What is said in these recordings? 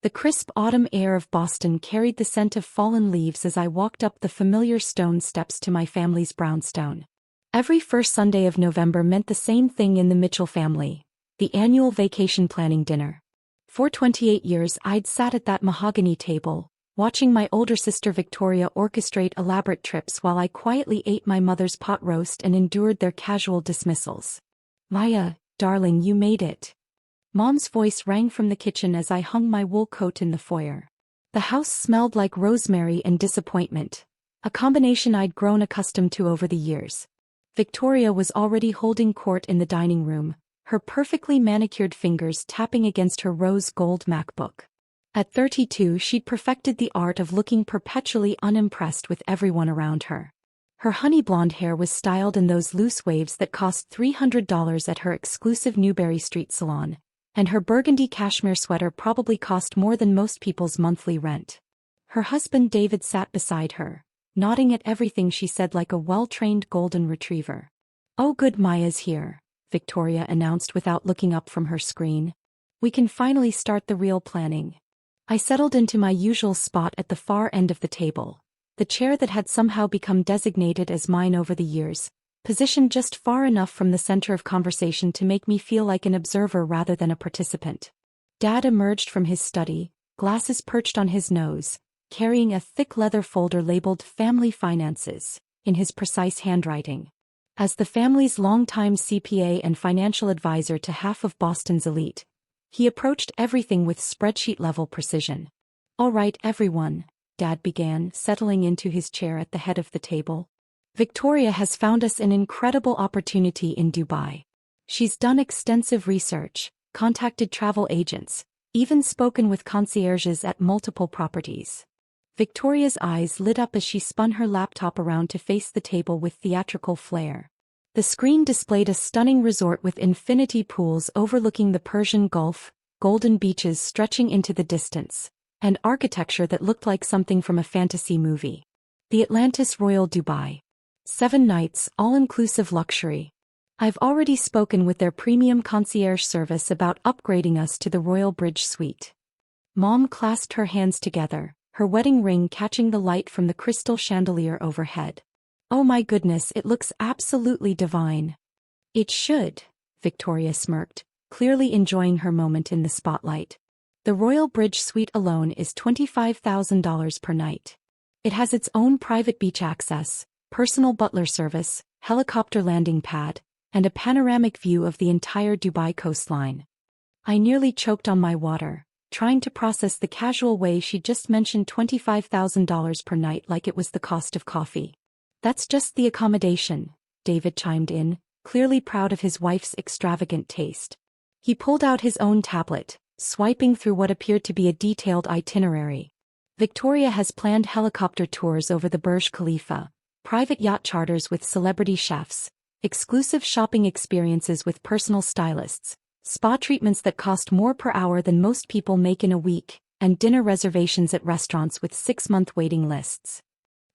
The crisp autumn air of Boston carried the scent of fallen leaves as I walked up the familiar stone steps to my family's brownstone. Every first Sunday of November meant the same thing in the Mitchell family: the annual vacation planning dinner. For 28 years I'd sat at that mahogany table, watching my older sister Victoria orchestrate elaborate trips while I quietly ate my mother's pot roast and endured their casual dismissals. "Maya, darling, you made it." Mom's voice rang from the kitchen as I hung my wool coat in the foyer. The house smelled like rosemary and disappointment, a combination I'd grown accustomed to over the years. Victoria was already holding court in the dining room, her perfectly manicured fingers tapping against her rose gold MacBook. At 32, she'd perfected the art of looking perpetually unimpressed with everyone around her. Her honey blonde hair was styled in those loose waves that cost $300 at her exclusive Newberry Street salon, and her burgundy cashmere sweater probably cost more than most people's monthly rent. Her husband David sat beside her, nodding at everything she said like a well-trained golden retriever. "Oh good, Maya's here," Victoria announced without looking up from her screen. "We can finally start the real planning." I settled into my usual spot at the far end of the table, the chair that had somehow become designated as mine over the years, positioned just far enough from the center of conversation to make me feel like an observer rather than a participant. Dad emerged from his study, glasses perched on his nose, carrying a thick leather folder labeled Family Finances, in his precise handwriting. As the family's longtime CPA and financial advisor to half of Boston's elite, he approached everything with spreadsheet-level precision. "All right, everyone," Dad began, settling into his chair at the head of the table. "Victoria has found us an incredible opportunity in Dubai. She's done extensive research, contacted travel agents, even spoken with concierges at multiple properties." Victoria's eyes lit up as she spun her laptop around to face the table with theatrical flair. The screen displayed a stunning resort with infinity pools overlooking the Persian Gulf, golden beaches stretching into the distance, and architecture that looked like something from a fantasy movie. The Atlantis Royal Dubai. 7 nights, all-inclusive luxury. I've already spoken with their premium concierge service about upgrading us to the Royal Bridge Suite. Mom clasped her hands together, her wedding ring catching the light from the crystal chandelier overhead. "Oh my goodness, it looks absolutely divine." "It should," Victoria smirked, clearly enjoying her moment in the spotlight. The Royal Bridge Suite alone is $25,000 per night. It has its own private beach access, personal butler service, helicopter landing pad, and a panoramic view of the entire Dubai coastline. I nearly choked on my water, trying to process the casual way she just mentioned $25,000 per night like it was the cost of coffee. "That's just the accommodation," David chimed in, clearly proud of his wife's extravagant taste. He pulled out his own tablet, swiping through what appeared to be a detailed itinerary. "Victoria has planned helicopter tours over the Burj Khalifa, private yacht charters with celebrity chefs, exclusive shopping experiences with personal stylists, spa treatments that cost more per hour than most people make in a week, and dinner reservations at restaurants with 6-month waiting lists."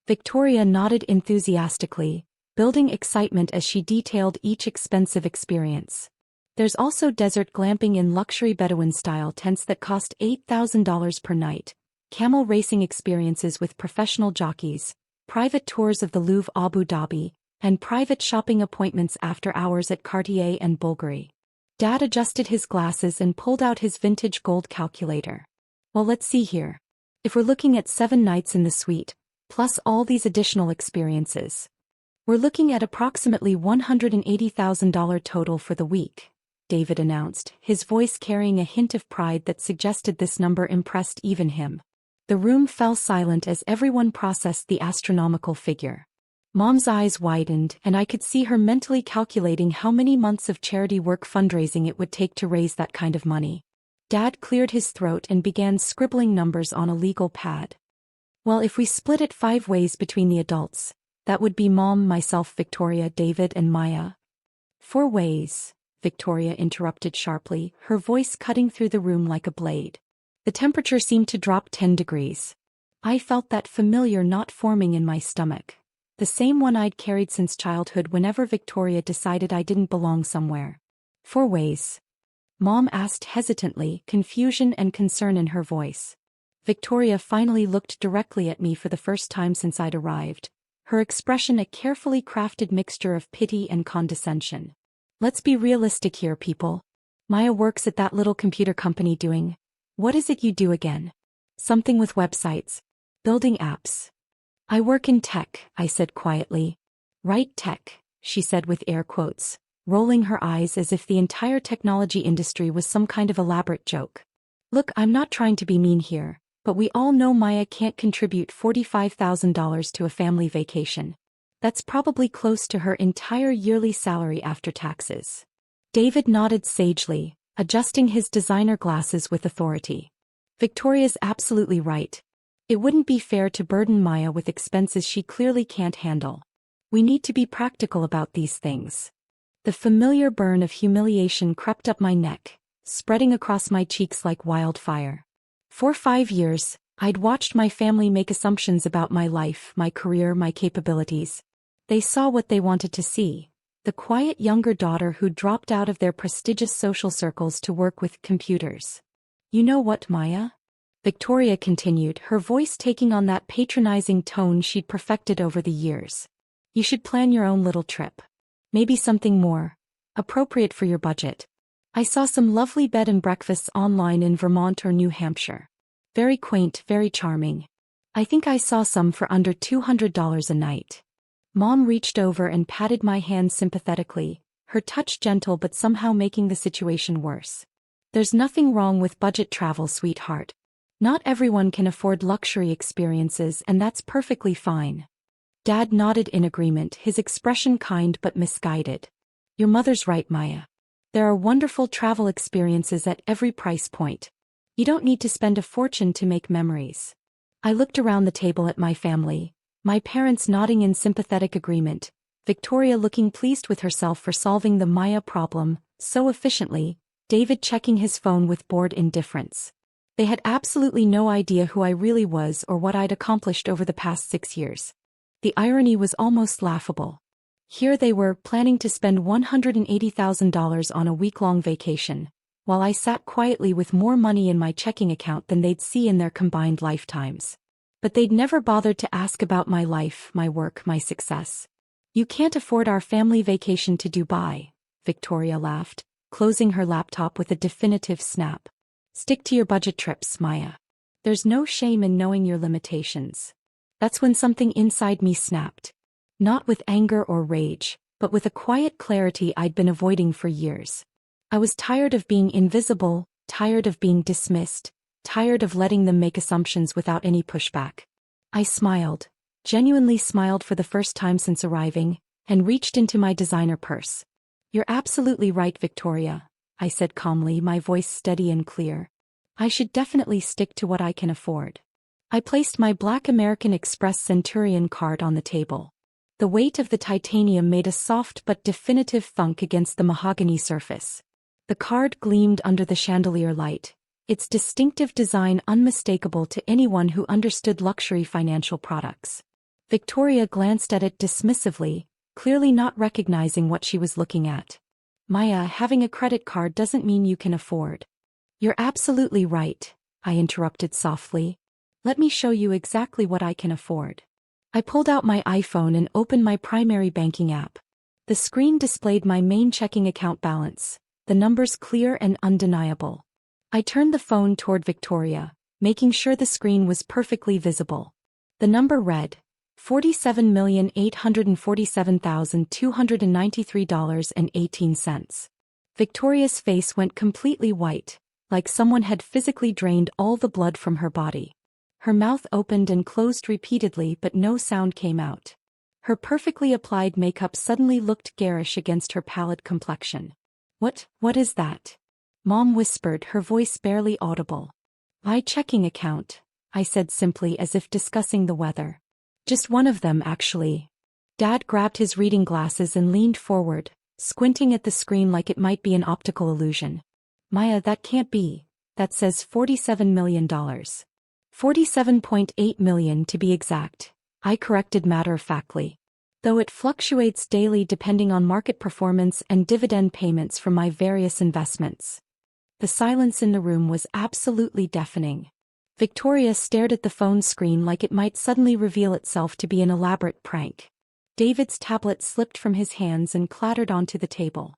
Victoria nodded enthusiastically, building excitement as she detailed each expensive experience. "There's also desert glamping in luxury Bedouin-style tents that cost $8,000 per night, camel racing experiences with professional jockeys, private tours of the Louvre Abu Dhabi, and private shopping appointments after hours at Cartier and Bulgari." Dad adjusted his glasses and pulled out his vintage gold calculator. "Well, let's see here. If we're looking at 7 nights in the suite, plus all these additional experiences, we're looking at approximately $180,000 total for the week," David announced, his voice carrying a hint of pride that suggested this number impressed even him. The room fell silent as everyone processed the astronomical figure. Mom's eyes widened, and I could see her mentally calculating how many months of charity work fundraising it would take to raise that kind of money. Dad cleared his throat and began scribbling numbers on a legal pad. "Well, if we split it 5 ways between the adults, that would be Mom, myself, Victoria, David, and Maya." "4 ways," Victoria interrupted sharply, her voice cutting through the room like a blade. The temperature seemed to drop 10 degrees. I felt that familiar knot forming in my stomach, the same one I'd carried since childhood whenever Victoria decided I didn't belong somewhere. "4 ways." Mom asked hesitantly, confusion and concern in her voice. Victoria finally looked directly at me for the first time since I'd arrived, her expression a carefully crafted mixture of pity and condescension. Let's be realistic here, people. Maya works at that little computer company doing, what is it you do again? Something with websites. Building apps. I work in tech, I said quietly. Right, tech, she said with air quotes, rolling her eyes as if the entire technology industry was some kind of elaborate joke. Look, I'm not trying to be mean here, but we all know Maya can't contribute $45,000 to a family vacation. That's probably close to her entire yearly salary after taxes. David nodded sagely, adjusting his designer glasses with authority. Victoria's absolutely right. It wouldn't be fair to burden Maya with expenses she clearly can't handle. We need to be practical about these things. The familiar burn of humiliation crept up my neck, spreading across my cheeks like wildfire. For 5 years, I'd watched my family make assumptions about my life, my career, my capabilities. They saw what they wanted to see. The quiet younger daughter who dropped out of their prestigious social circles to work with computers. You know what, Maya? Victoria continued, her voice taking on that patronizing tone she'd perfected over the years. You should plan your own little trip. Maybe something more appropriate for your budget. I saw some lovely bed and breakfasts online in Vermont or New Hampshire. Very quaint, very charming. I think I saw some for under $200 a night. Mom reached over and patted my hand sympathetically, her touch gentle but somehow making the situation worse. There's nothing wrong with budget travel, sweetheart. Not everyone can afford luxury experiences, and that's perfectly fine. Dad nodded in agreement, his expression kind but misguided. Your mother's right, Maya. There are wonderful travel experiences at every price point. You don't need to spend a fortune to make memories. I looked around the table at my family, my parents nodding in sympathetic agreement, Victoria looking pleased with herself for solving the Maya problem so efficiently, David checking his phone with bored indifference. They had absolutely no idea who I really was or what I'd accomplished over the past 6 years. The irony was almost laughable. Here they were, planning to spend $180,000 on a week-long vacation, while I sat quietly with more money in my checking account than they'd see in their combined lifetimes. But they'd never bothered to ask about my life, my work, my success. You can't afford our family vacation to Dubai, Victoria laughed, closing her laptop with a definitive snap. Stick to your budget trips, Maya. There's no shame in knowing your limitations. That's when something inside me snapped. Not with anger or rage, but with a quiet clarity I'd been avoiding for years. I was tired of being invisible, tired of being dismissed, tired of letting them make assumptions without any pushback. I smiled, genuinely smiled for the first time since arriving, and reached into my designer purse. You're absolutely right, Victoria, I said calmly, my voice steady and clear. I should definitely stick to what I can afford. I placed my black American Express Centurion card on the table. The weight of the titanium made a soft but definitive thunk against the mahogany surface. The card gleamed under the chandelier light, its distinctive design unmistakable to anyone who understood luxury financial products. Victoria glanced at it dismissively, clearly not recognizing what she was looking at. Maya, having a credit card doesn't mean you can afford. You're absolutely right, I interrupted softly. Let me show you exactly what I can afford. I pulled out my iPhone and opened my primary banking app. The screen displayed my main checking account balance, the numbers clear and undeniable. I turned the phone toward Victoria, making sure the screen was perfectly visible. The number read, $47,847,293.18. Victoria's face went completely white, like someone had physically drained all the blood from her body. Her mouth opened and closed repeatedly, but no sound came out. Her perfectly applied makeup suddenly looked garish against her pallid complexion. What is that? Mom whispered, her voice barely audible. My checking account, I said simply as if discussing the weather. Just one of them, actually. Dad grabbed his reading glasses and leaned forward, squinting at the screen like it might be an optical illusion. Maya, that can't be. That says $47 million. $47.8 million to be exact, I corrected matter-of-factly. Though it fluctuates daily depending on market performance and dividend payments from my various investments. The silence in the room was absolutely deafening. Victoria stared at the phone screen like it might suddenly reveal itself to be an elaborate prank. David's tablet slipped from his hands and clattered onto the table.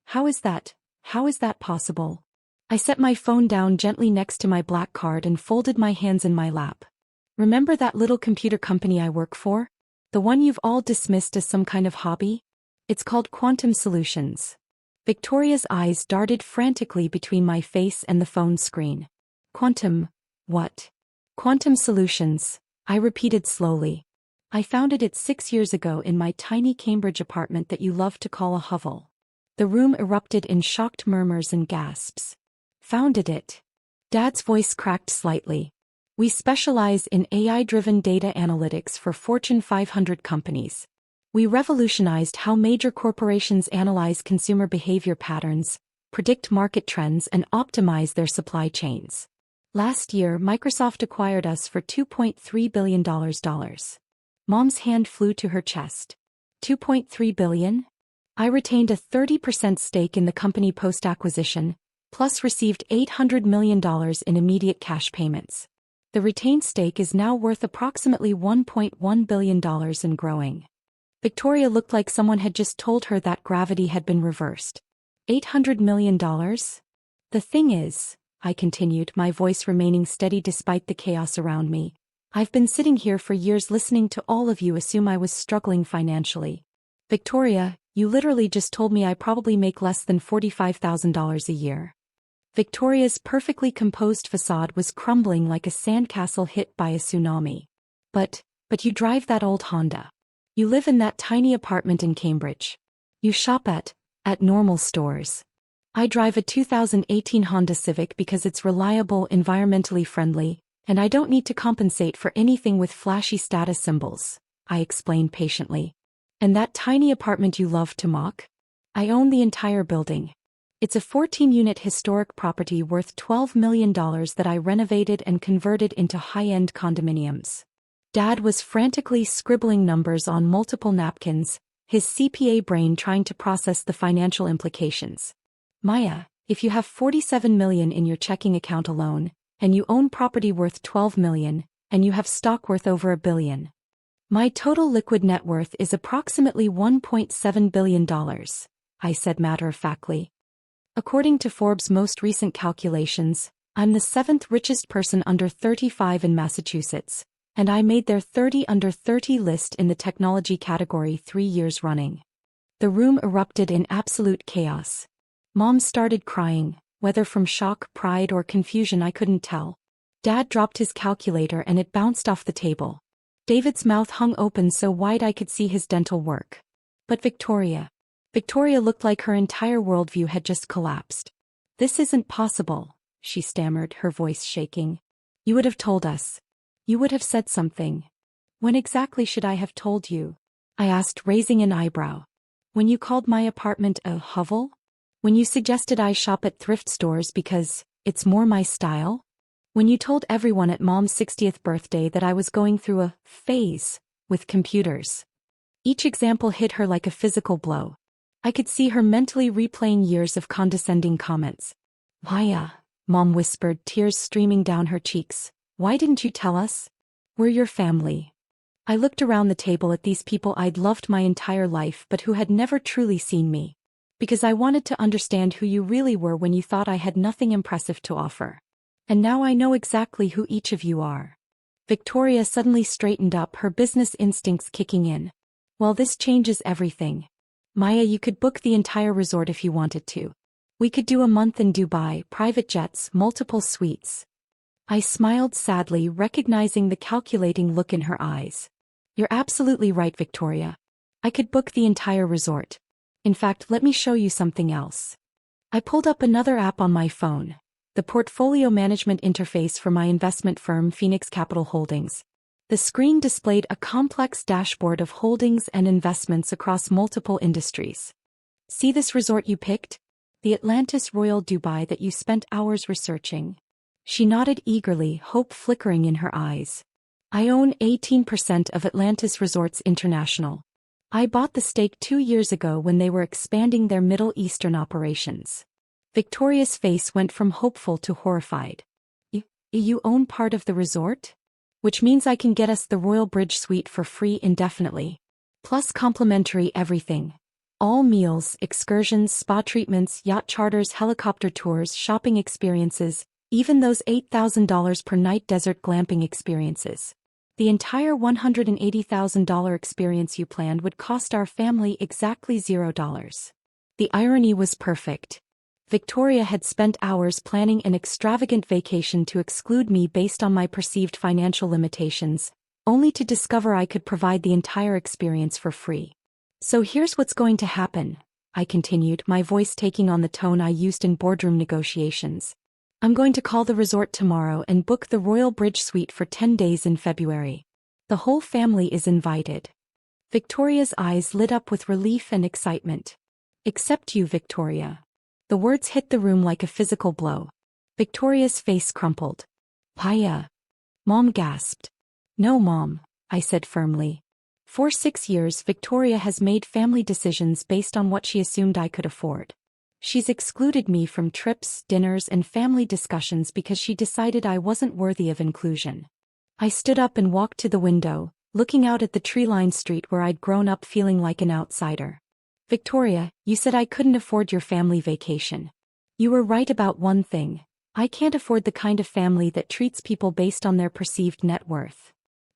How is that? How is that possible? I set my phone down gently next to my black card and folded my hands in my lap. Remember that little computer company I work for? The one you've all dismissed as some kind of hobby? It's called Quantum Solutions. Victoria's eyes darted frantically between my face and the phone screen. Quantum, what? Quantum Solutions, I repeated slowly. I founded it 6 years ago in my tiny Cambridge apartment that you love to call a hovel. The room erupted in shocked murmurs and gasps. Founded it? Dad's voice cracked slightly. We specialize in AI-driven data analytics for Fortune 500 companies. We revolutionized how major corporations analyze consumer behavior patterns, predict market trends, and optimize their supply chains. Last year, Microsoft acquired us for $2.3 billion. Mom's hand flew to her chest. $2.3 billion? I retained a 30% stake in the company post-acquisition, plus received $800 million in immediate cash payments. The retained stake is now worth approximately $1.1 billion and growing. Victoria looked like someone had just told her that gravity had been reversed. $800 million? The thing is, I continued, my voice remaining steady despite the chaos around me, I've been sitting here for years listening to all of you assume I was struggling financially. Victoria, you literally just told me I probably make less than $45,000 a year. Victoria's perfectly composed facade was crumbling like a sandcastle hit by a tsunami. But you drive that old Honda. You live in that tiny apartment in Cambridge. You shop at normal stores. I drive a 2018 Honda Civic because it's reliable, environmentally friendly, and I don't need to compensate for anything with flashy status symbols, I explained patiently. And that tiny apartment you love to mock? I own the entire building. It's a 14-unit historic property worth $12 million that I renovated and converted into high-end condominiums. Dad was frantically scribbling numbers on multiple napkins, his CPA brain trying to process the financial implications. Maya, if you have $47 million in your checking account alone, and you own property worth $12 million, and you have stock worth over $1 billion. My total liquid net worth is approximately $1.7 billion, I said matter-of-factly. According to Forbes' most recent calculations, I'm the 7th richest person under 35 in Massachusetts, and I made their 30 under 30 list in the technology category 3 years running. The room erupted in absolute chaos. Mom started crying, whether from shock, pride, or confusion I couldn't tell. Dad dropped his calculator and it bounced off the table. David's mouth hung open so wide I could see his dental work. But Victoria looked like her entire worldview had just collapsed. This isn't possible, she stammered, her voice shaking. You would have told us. You would have said something. When exactly should I have told you? I asked, raising an eyebrow. When you called my apartment a hovel? When you suggested I shop at thrift stores because it's more my style? When you told everyone at Mom's 60th birthday that I was going through a phase with computers? Each example hit her like a physical blow. I could see her mentally replaying years of condescending comments. Maya, Mom whispered, tears streaming down her cheeks. Why didn't you tell us? We're your family. I looked around the table at these people I'd loved my entire life but who had never truly seen me. Because I wanted to understand who you really were when you thought I had nothing impressive to offer. And now I know exactly who each of you are. Victoria suddenly straightened up, her business instincts kicking in. Well, this changes everything. Maya, you could book the entire resort if you wanted to. We could do a month in Dubai, private jets, multiple suites. I smiled sadly, recognizing the calculating look in her eyes. You're absolutely right, Victoria. I could book the entire resort. In fact, let me show you something else. I pulled up another app on my phone, the portfolio management interface for my investment firm Phoenix Capital Holdings. The screen displayed a complex dashboard of holdings and investments across multiple industries. See this resort you picked? The Atlantis Royal Dubai that you spent hours researching. She nodded eagerly, hope flickering in her eyes. I own 18% of Atlantis Resorts International. I bought the stake 2 years ago when they were expanding their Middle Eastern operations. Victoria's face went from hopeful to horrified. You own part of the resort? Which means I can get us the Royal Bridge Suite for free indefinitely. Plus complimentary everything. All meals, excursions, spa treatments, yacht charters, helicopter tours, shopping experiences, even those $8,000 per night desert glamping experiences. The entire $180,000 experience you planned would cost our family exactly $0. The irony was perfect. Victoria had spent hours planning an extravagant vacation to exclude me based on my perceived financial limitations, only to discover I could provide the entire experience for free. So here's what's going to happen, I continued, my voice taking on the tone I used in boardroom negotiations. I'm going to call the resort tomorrow and book the Royal Bridge Suite for 10 days in February. The whole family is invited. Victoria's eyes lit up with relief and excitement. Except you, Victoria. The words hit the room like a physical blow. Victoria's face crumpled. Paya. Mom gasped. No, Mom, I said firmly. For 6 years, Victoria has made family decisions based on what she assumed I could afford. She's excluded me from trips, dinners, and family discussions because she decided I wasn't worthy of inclusion. I stood up and walked to the window, looking out at the tree-lined street where I'd grown up feeling like an outsider. Victoria, you said I couldn't afford your family vacation. You were right about one thing. I can't afford the kind of family that treats people based on their perceived net worth.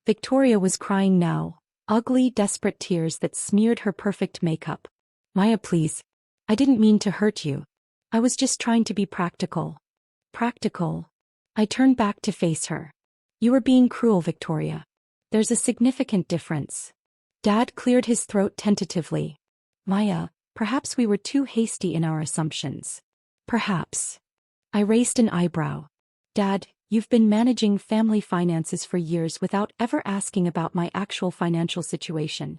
Victoria was crying now, ugly, desperate tears that smeared her perfect makeup. Maya, please. I didn't mean to hurt you. I was just trying to be practical. Practical? I turned back to face her. You were being cruel, Victoria. There's a significant difference. Dad cleared his throat tentatively. Maya, perhaps we were too hasty in our assumptions. Perhaps. I raised an eyebrow. Dad, you've been managing family finances for years without ever asking about my actual financial situation.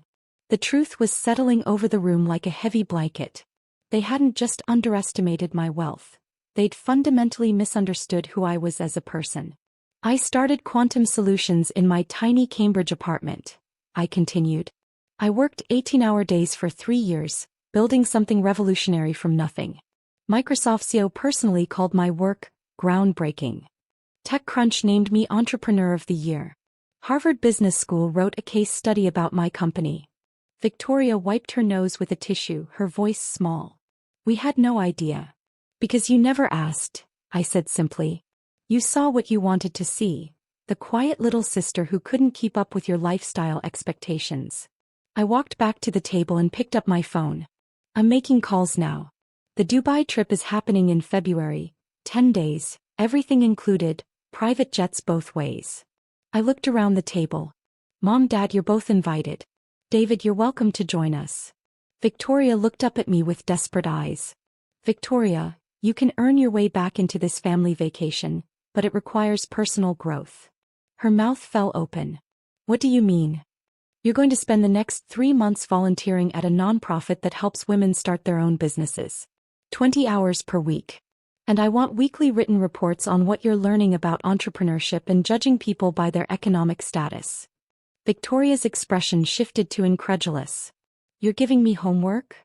The truth was settling over the room like a heavy blanket. They hadn't just underestimated my wealth. They'd fundamentally misunderstood who I was as a person. I started Quantum Solutions in my tiny Cambridge apartment, I continued. I worked 18-hour days for 3 years, building something revolutionary from nothing. Microsoft CEO personally called my work groundbreaking. TechCrunch named me Entrepreneur of the Year. Harvard Business School wrote a case study about my company. Victoria wiped her nose with a tissue, her voice small. We had no idea. Because you never asked, I said simply. You saw what you wanted to see, the quiet little sister who couldn't keep up with your lifestyle expectations. I walked back to the table and picked up my phone. I'm making calls now. The Dubai trip is happening in February, 10 days, everything included, private jets both ways. I looked around the table. Mom, Dad, you're both invited. David, you're welcome to join us. Victoria looked up at me with desperate eyes. Victoria, you can earn your way back into this family vacation, but it requires personal growth. Her mouth fell open. What do you mean? You're going to spend the next 3 months volunteering at a nonprofit that helps women start their own businesses. 20 hours per week. And I want weekly written reports on what you're learning about entrepreneurship and judging people by their economic status. Victoria's expression shifted to incredulous. You're giving me homework?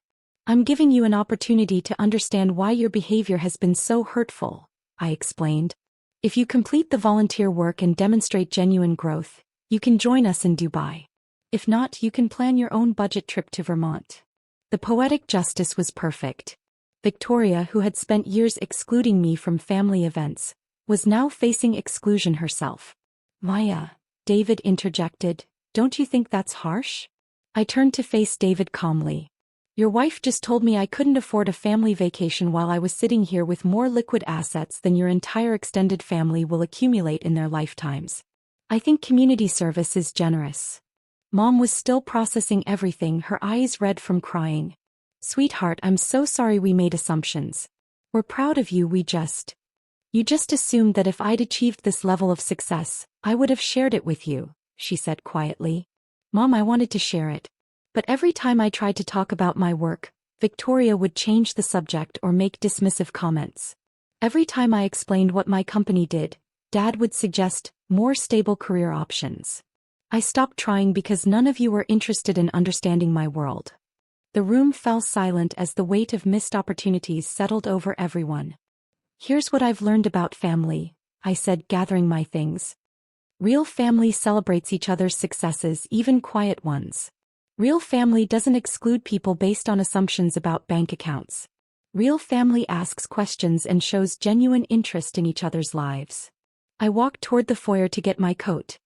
I'm giving you an opportunity to understand why your behavior has been so hurtful, I explained. If you complete the volunteer work and demonstrate genuine growth, you can join us in Dubai. If not, you can plan your own budget trip to Vermont. The poetic justice was perfect. Victoria, who had spent years excluding me from family events, was now facing exclusion herself. Maya, David interjected, don't you think that's harsh? I turned to face David calmly. Your wife just told me I couldn't afford a family vacation while I was sitting here with more liquid assets than your entire extended family will accumulate in their lifetimes. I think community service is generous. Mom was still processing everything, her eyes red from crying. Sweetheart, I'm so sorry we made assumptions. We're proud of you, You just assumed that if I'd achieved this level of success, I would have shared it with you, she said quietly. Mom, I wanted to share it. But every time I tried to talk about my work, Victoria would change the subject or make dismissive comments. Every time I explained what my company did, Dad would suggest more stable career options. I stopped trying because none of you were interested in understanding my world. The room fell silent as the weight of missed opportunities settled over everyone. "Here's what I've learned about family," I said, gathering my things. "Real family celebrates each other's successes, even quiet ones. Real family doesn't exclude people based on assumptions about bank accounts. Real family asks questions and shows genuine interest in each other's lives." I walked toward the foyer to get my coat.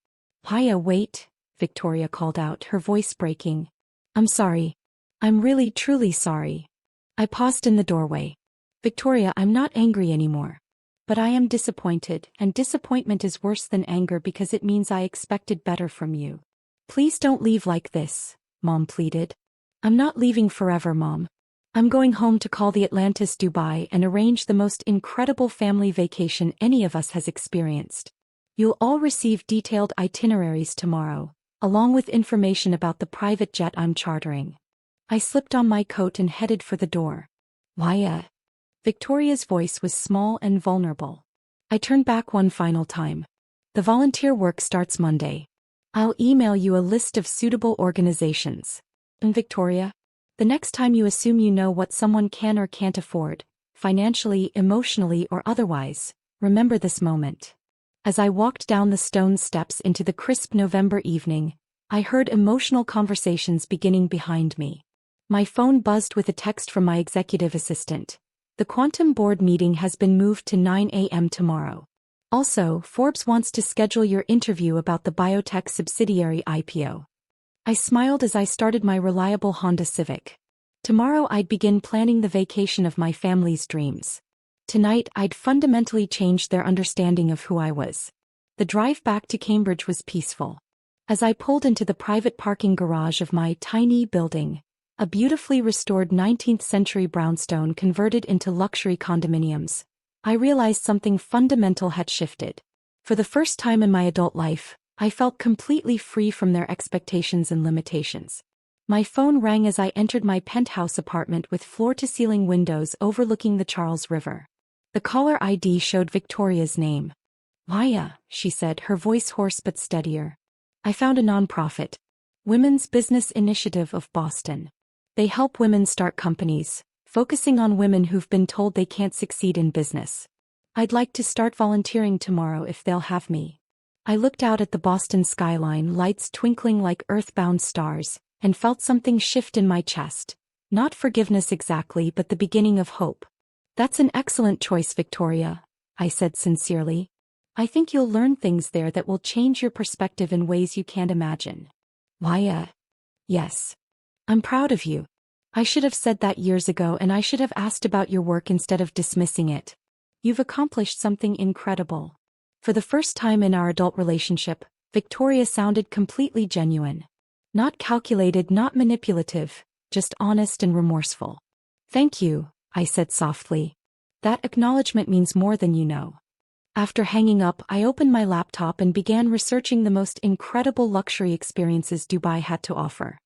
"Hiya, wait," Victoria called out, her voice breaking. "I'm sorry. I'm really truly sorry." I paused in the doorway. "Victoria, I'm not angry anymore. But I am disappointed, and disappointment is worse than anger because it means I expected better from you. Please don't leave like this," Mom pleaded. "I'm not leaving forever, Mom. I'm going home to call the Atlantis Dubai and arrange the most incredible family vacation any of us has experienced. You'll all receive detailed itineraries tomorrow, along with information about the private jet I'm chartering." I slipped on my coat and headed for the door. "Why, Victoria's voice was small and vulnerable. I turned back one final time. "The volunteer work starts Monday. I'll email you a list of suitable organizations. And Victoria, the next time you assume you know what someone can or can't afford, financially, emotionally, or otherwise, remember this moment." As I walked down the stone steps into the crisp November evening, I heard emotional conversations beginning behind me. My phone buzzed with a text from my executive assistant. "The quantum board meeting has been moved to 9 a.m. tomorrow. Also, Forbes wants to schedule your interview about the biotech subsidiary IPO." I smiled as I started my reliable Honda Civic. Tomorrow I'd begin planning the vacation of my family's dreams. Tonight I'd fundamentally change their understanding of who I was. The drive back to Cambridge was peaceful. As I pulled into the private parking garage of my tiny building, a beautifully restored 19th-century brownstone converted into luxury condominiums, I realized something fundamental had shifted. For the first time in my adult life, I felt completely free from their expectations and limitations. My phone rang as I entered my penthouse apartment with floor-to-ceiling windows overlooking the Charles River. The caller ID showed Victoria's name. "Why, she said, her voice hoarse but steadier. "I found a nonprofit, Women's Business Initiative of Boston. They help women start companies, focusing on women who've been told they can't succeed in business. I'd like to start volunteering tomorrow if they'll have me." I looked out at the Boston skyline, lights twinkling like earthbound stars, and felt something shift in my chest. Not forgiveness exactly, but the beginning of hope. "That's an excellent choice, Victoria," I said sincerely. "I think you'll learn things there that will change your perspective in ways you can't imagine." "Why, yes. I'm proud of you. I should have said that years ago, and I should have asked about your work instead of dismissing it. You've accomplished something incredible." For the first time in our adult relationship, Victoria sounded completely genuine. Not calculated, not manipulative, just honest and remorseful. "Thank you," I said softly. "That acknowledgement means more than you know." After hanging up, I opened my laptop and began researching the most incredible luxury experiences Dubai had to offer.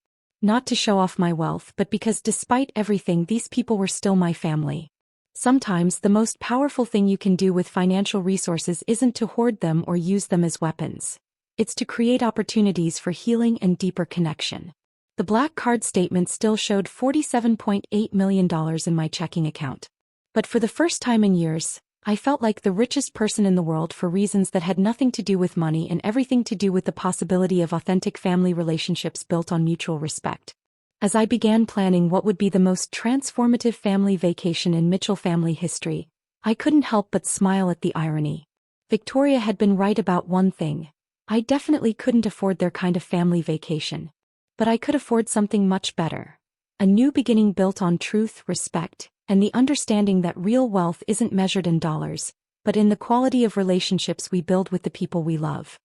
Not to show off my wealth, but because despite everything, these people were still my family. Sometimes the most powerful thing you can do with financial resources isn't to hoard them or use them as weapons. It's to create opportunities for healing and deeper connection. The black card statement still showed $47.8 million in my checking account. But for the first time in years, I felt like the richest person in the world for reasons that had nothing to do with money and everything to do with the possibility of authentic family relationships built on mutual respect. As I began planning what would be the most transformative family vacation in Mitchell family history, I couldn't help but smile at the irony. Victoria had been right about one thing. I definitely couldn't afford their kind of family vacation. But I could afford something much better. A new beginning built on truth, respect, and the understanding that real wealth isn't measured in dollars, but in the quality of relationships we build with the people we love.